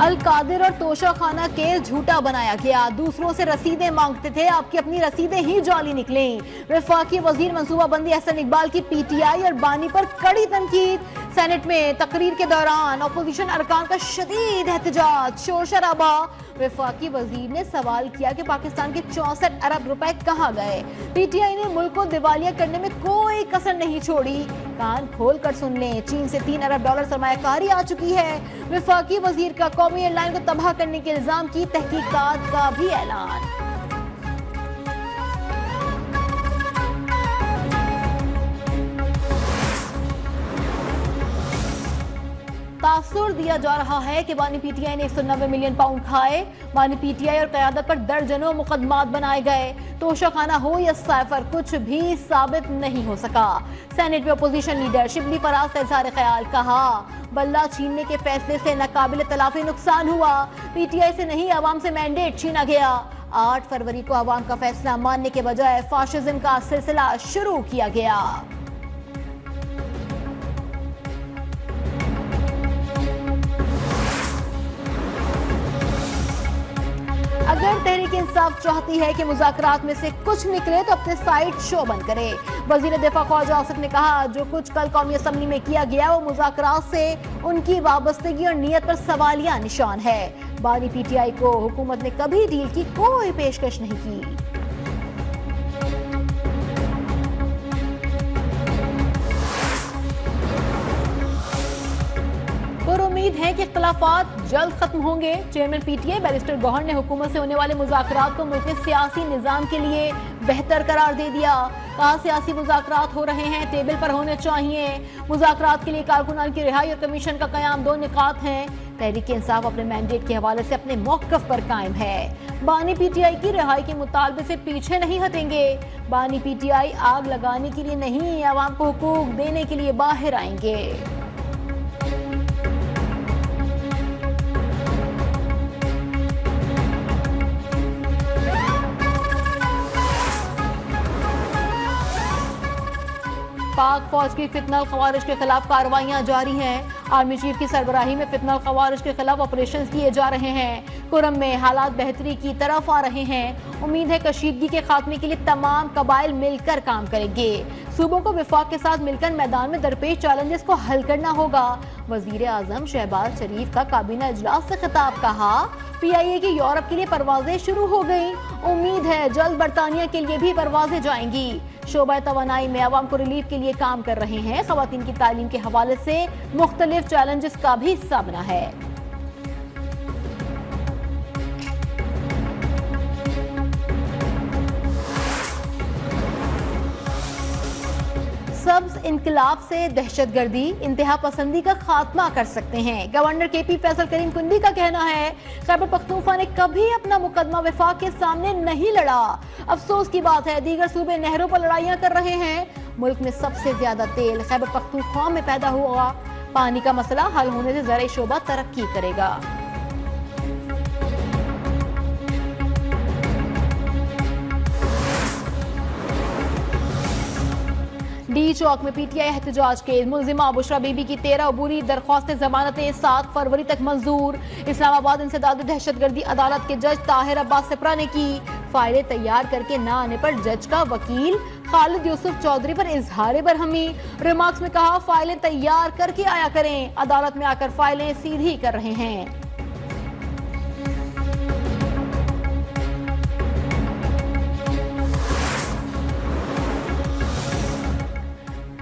अल कादिर और तोशा खाना केस झूठा बनाया गया। दूसरों से रसीदें मांगते थे, आपकी अपनी रसीदें ही जाली निकली। वफाकी वजीर मंसूबाबंदी अहसन इकबाल की पीटीआई और बानी पर कड़ी तनकीद। सेनेट में तकरीर के दौरान अपोजिशन अरकान का शदीद एहतजाज, शोर शराबा। वफाकी वजीर ने सवाल किया कि पाकिस्तान के 64 अरब रुपए कहाँ गए। पीटीआई ने मुल्क को दिवालिया करने में कोई कसर नहीं छोड़ी। कान खोल कर सुन लें, चीन से 3 अरब डॉलर सरमायाकारी आ चुकी है। वफाकी वजीर का कौमी एयरलाइन को तबाह करने के इल्जाम की तहकीकात का भी ऐलान। तासुर दिया जा रहा है कि बानी पीटीआई ने 190 मिलियन पाउंड खाए। बानी पीटीआई और क़यादत पर दर्जनों मुकदमात बनाए गए। तोशा खाना हो या साइफर, कुछ भी साबित नहीं हो सका। सेनेट में अपोजिशन लीडर शिबली फराज का इज़हार ख्याल, कहा बल्ला छीनने के फैसले से नाकाबिल तलाफी नुकसान हुआ। पीटीआई से नहीं, अवाम से मैंडेट छीना गया। 8 फरवरी को अवाम का फैसला मानने के बजाय फाशिज्म का सिलसिला शुरू किया गया। अगर तहरीक इंसाफ चाहती है कि मुज़ाकरात में से कुछ निकले तो अपने साइड शो बंद करे। वज़ीर दिफा ख्वाजा आसिफ ने कहा जो कुछ कल कौमी असम्बली में किया गया वो मुज़ाकरात से उनकी वाबस्तगी और नीयत पर सवालिया निशान है। बानी पीटीआई को हुकूमत ने कभी डील की कोई पेशकश नहीं की। उम्मीद है कि इख्तलाफात जल्द खत्म होंगे। चेयरमैन पीटीआई बैरिस्टर गौहर ने हुकूमत से होने वाले मुज़ाकरात को मुल्क के सियासी निज़ाम के लिए बेहतर करार दे दिया। कहा सियासी मुज़ाकरात हो रहे हैं, टेबल पर होने चाहिए। मुज़ाकरात के लिए कारकुनान की रिहाई और कमीशन का क़याम 2 निकात हैं। तहरीक इंसाफ अपने मैंडेट के हवाले से अपने मौक़िफ़ पर कायम है। बानी पीटीआई की रिहाई के मुतालबे से पीछे नहीं हटेंगे। बानी पीटीआई आग लगाने के लिए नहीं, आवाम को हुकूक देने के लिए बाहर आएंगे। पाक फौज की फितनल खवारिज के खिलाफ कार्रवाइयां जारी हैं। आर्मी चीफ की सरबराही में फितनल खवारिज के खिलाफ ऑपरेशन किए जा रहे हैं। कुरम में हालात बेहतरी की तरफ आ रहे हैं। उम्मीद है कशीदगी के खात्मे के लिए तमाम कबाइल मिलकर काम करेंगे। सूबों को विफाक के साथ मिलकर मैदान में दरपेश चैलेंजेस को हल करना होगा। वजीर आजम शहबाज शरीफ का काबीना इजलास से खिताब, कहा पीआईए की यूरोप के लिए परवाजें शुरू हो गई। उम्मीद है जल्द बरतानिया के लिए भी परवाजें जाएंगी। शोबा तवानाई में आवाम को रिलीफ के लिए काम कर रहे हैं। खवातीन की तालीम के हवाले से मुख्तलिफ चैलेंजेस का भी सामना है। सब्ज इनकलाब से दहशतगर्दी, इंतहा पसंदी का खात्मा कर सकते हैं। गवर्नर केपी फैसल करीम कुंडी का कहना है खैबर पख्तूनख्वा ने कभी अपना मुकदमा वफाक के सामने नहीं लड़ा। अफसोस की बात है दीगर सूबे नहरों पर लड़ाइयां कर रहे हैं। मुल्क में सबसे ज्यादा तेल खैबर पख्तूनख्वा में पैदा हुआ। पानी का मसला हल होने से ज़राई शोबा तरक्की करेगा। डी चौक में पीटीआई एहतजाज केस, मुलजिमा बुशरा बीबी की 13 अबूरी दरख्वास्त जमानतें 7 फरवरी तक मंजूर। इस्लामाबाद इंसदाद दहशतगर्दी अदालत के जज ताहिर अब्बास सिप्रा ने की। फाइलें तैयार करके ना आने पर जज का वकील खालिद यूसुफ चौधरी पर इजहार बरहमी। रिमार्क्स में कहा फाइलें तैयार करके आया करें, अदालत में आकर फाइलें सीधी कर रहे हैं।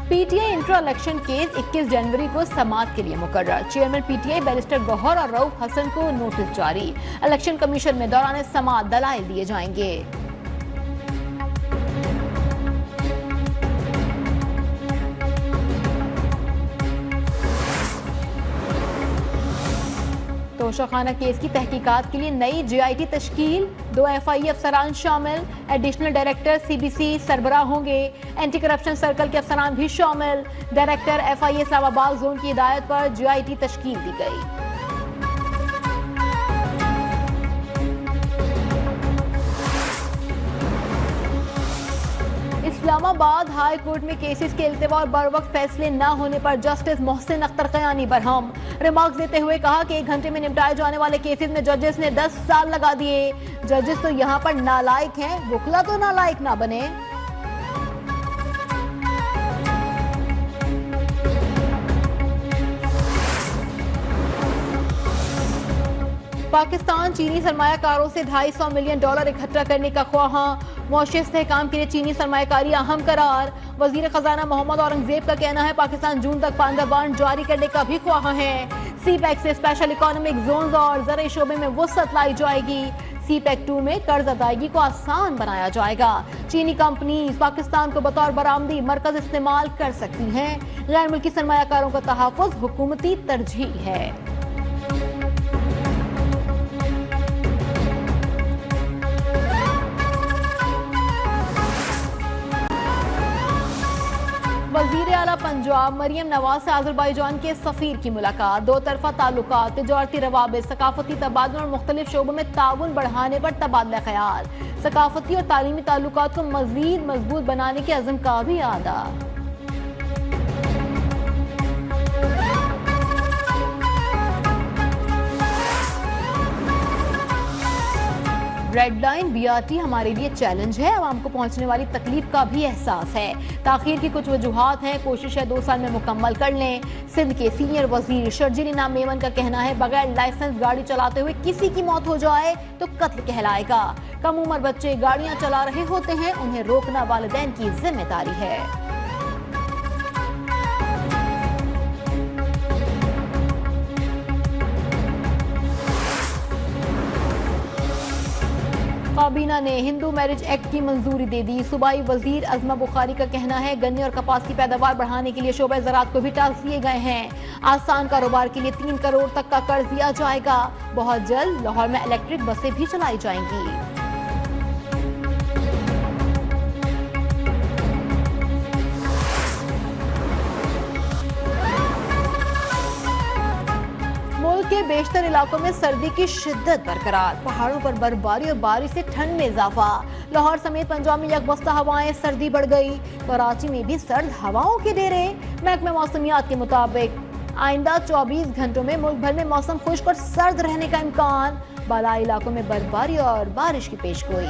पीटीआई इंट्रा इलेक्शन केस 21 जनवरी को समाअत के लिए मुकर्रर। चेयरमैन पीटीआई बैरिस्टर गौहर और रऊफ हसन को नोटिस जारी। इलेक्शन कमीशन में दौरान समाअत दलाइल दिए जाएंगे। तोशा खाना केस की तहकीकात के लिए नई जीआईटी तश्कील, 2 एफआई अफसरान शामिल। एडिशनल डायरेक्टर सीबीसी सरबराह होंगे। एंटी करप्शन सर्कल के अफसरान भी शामिल। डायरेक्टर एफआई इस्लामाबाद जोन की हिदायत पर जीआईटी तश्कील दी गई। इस्लामाबाद हाई कोर्ट में केसेस के इल्तिवा और बर वक्त फैसले न होने पर जस्टिस मोहसिन अख्तर कयानी बरहम। रिमार्क्स देते हुए कहा कि 1 घंटे में निपटाए जाने वाले केसेस में जजेस ने 10 साल लगा दिए। जजेस तो यहाँ पर नालायक हैं, वकला तो नालायक ना बने। पाकिस्तान चीनी सरमायाकारों से $250 मिलियन इकट्ठा करने का ख्वाहां। मौशे इस्तेहकाम के लिए चीनी सरमायाकारी अहम करार। वजीर खजाना मोहम्मद औरंगजेब का कहना है पाकिस्तान जून तक पांडा बांड जारी करने का भी ख्वाहां है। सीपैक से स्पेशल इकोनॉमिक जोन और ज़राई शोबे में वुसअत लाई जाएगी। सीपैक 2 में कर्ज अदायगी को आसान बनाया जाएगा। चीनी कंपनी पाकिस्तान को बतौर बरामदी मरकज इस्तेमाल कर सकती हैं। गैर मुल्की सरमायाकारों का तहफ़्फ़ुज़ हुकूमती तरजीह है। वज़ीर आला पंजाब मरियम नवाज से अज़रबैजान के सफ़ीर की मुलाकात। दो तरफा ताल्लुकात, तिजारती रवाबित, सकाफती तबादला और मुख्तलिफ शोबों में ताउन बढ़ाने पर तबादला ख्याल। सकाफती और तालीमी ताल्लुकात को मज़ीद मजबूत बनाने के अज़्म का भी आदा। रेड लाइन BRT हमारे लिए चैलेंज है, आवाम को पहुंचने वाली तकलीफ का भी एहसास है। ताखीर की कुछ वजूहात हैं, कोशिश है 2 साल में मुकम्मल कर लें। सिंध के सीनियर वजीर शर्जील इनाम मेमन का कहना है बगैर लाइसेंस गाड़ी चलाते हुए किसी की मौत हो जाए तो कत्ल कहलाएगा। कम उम्र बच्चे गाड़ियां चला रहे होते हैं, उन्हें रोकना वालिदैन की जिम्मेदारी है। काबीना ने हिंदू मैरिज एक्ट की मंजूरी दे दी। सूबाई वजीर अज़मा बुखारी का कहना है गन्ने और कपास की पैदावार बढ़ाने के लिए शोबे ज़राअत को भी टास्क दिए गए हैं। आसान कारोबार के लिए 3 करोड़ तक का कर्ज दिया जाएगा। बहुत जल्द लाहौर में इलेक्ट्रिक बसें भी चलाई जाएंगी। के बेशतर इलाकों में सर्दी की शिद्दत बरकरार। पहाड़ों पर बर्फबारी और बारिश से ठंड में इजाफा। लाहौर समेत पंजाब में यकबस्ता हवाएं, सर्दी बढ़ गई। कराची में भी सर्द हवाओं के डेरे। महकमे मौसमियात के मुताबिक आइंदा 24 घंटों में मुल्क भर में मौसम खुश्क और सर्द रहने का इम्कान। बालाई इलाकों में बर्फबारी और बारिश की पेशगोई।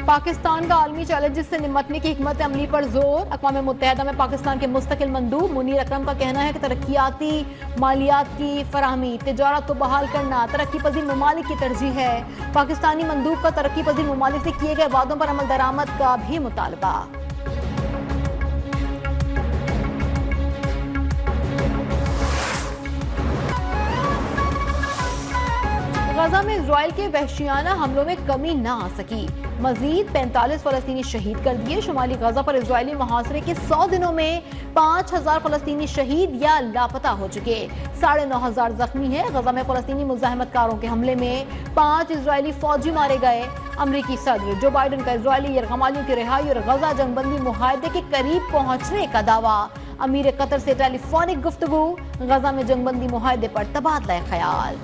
पाकिस्तान का आलमी चैलेंजेस से निपटने की हिकमत अमली पर जोर। अक़वाम मुत्तहिदा में पाकिस्तान के मुस्तकिल मंदूब मुनीर अकरम का कहना है कि तरक्याती मालियात की फराहमी, तिजारत को बहाल करना तरक्की पजीर ममालिक की तरजीह है। पाकिस्तानी मंदूब का तरक्की पजीर ममालिक से किए गए वादों पर अमल दरामद का भी मुतालबा। गजा में इजराइल के वहशियाना हमलों में कमी न आ सकी। मजीद 45 फलस्तीनी शहीद कर दिए। शुमाली गजा पर इजरायली मुहासरे के 100 दिनों में 5000 फलस्तीनी शहीद या लापता हो चुके। 9500 जख्मी है। गजा में फलस्तीनी मुजाहिमतकारों के हमले में 5 इजरायली फौजी मारे गए। अमरीकी सदर जो बाइडन का इजरायली यरगमालियों की रिहाई और गजा जंगबंदी मुआहदे के करीब पहुंचने का दावा। अमीर कतर से टेलीफोनिक गुफ्तगू। गजा में जंगबंदी मुआहदे पर तबादला ख्याल।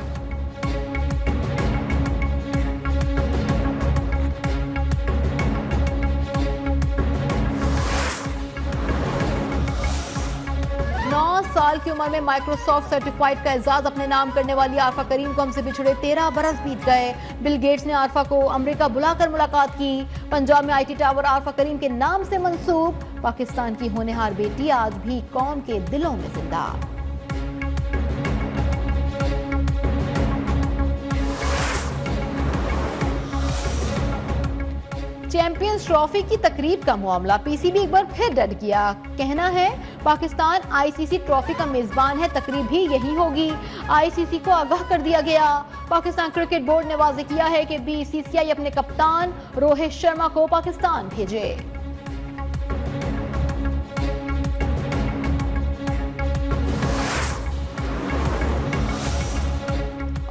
साल की उम्र में माइक्रोसॉफ्ट सर्टिफाइड का एजाज अपने नाम करने वाली आरफा करीम को हमसे बिछड़े 13 बरस बीत गए। बिल गेट्स ने आरफा को अमेरिका बुलाकर मुलाकात की। पंजाब में IT टावर आरफा करीम के नाम से मंसूब। पाकिस्तान की होनहार बेटी आज भी कौम के दिलों में जिंदा। चैंपियंस ट्रॉफी की तकरीब का मामला। PCB एक बार फिर डट गया। कहना है पाकिस्तान ICC ट्रॉफी का मेजबान है, तकरीब भी यही होगी। ICC को आगाह कर दिया गया। पाकिस्तान क्रिकेट बोर्ड ने वाज़ेह किया है कि BCCI अपने कप्तान रोहित शर्मा को पाकिस्तान भेजे।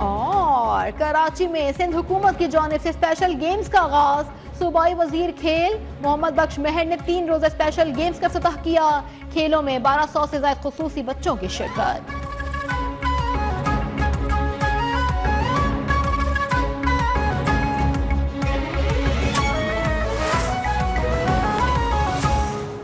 और और कराची में सिंध हुकूमत की जानिब से स्पेशल गेम्स का आगाज। सूबाई वजीर खेल मोहम्मद बख्श महर ने 3 रोजा स्पेशल गेम्स का इफ्तिताह किया। खेलों में 1200 से ज्यादा खुसूसी बच्चों की शिरकत।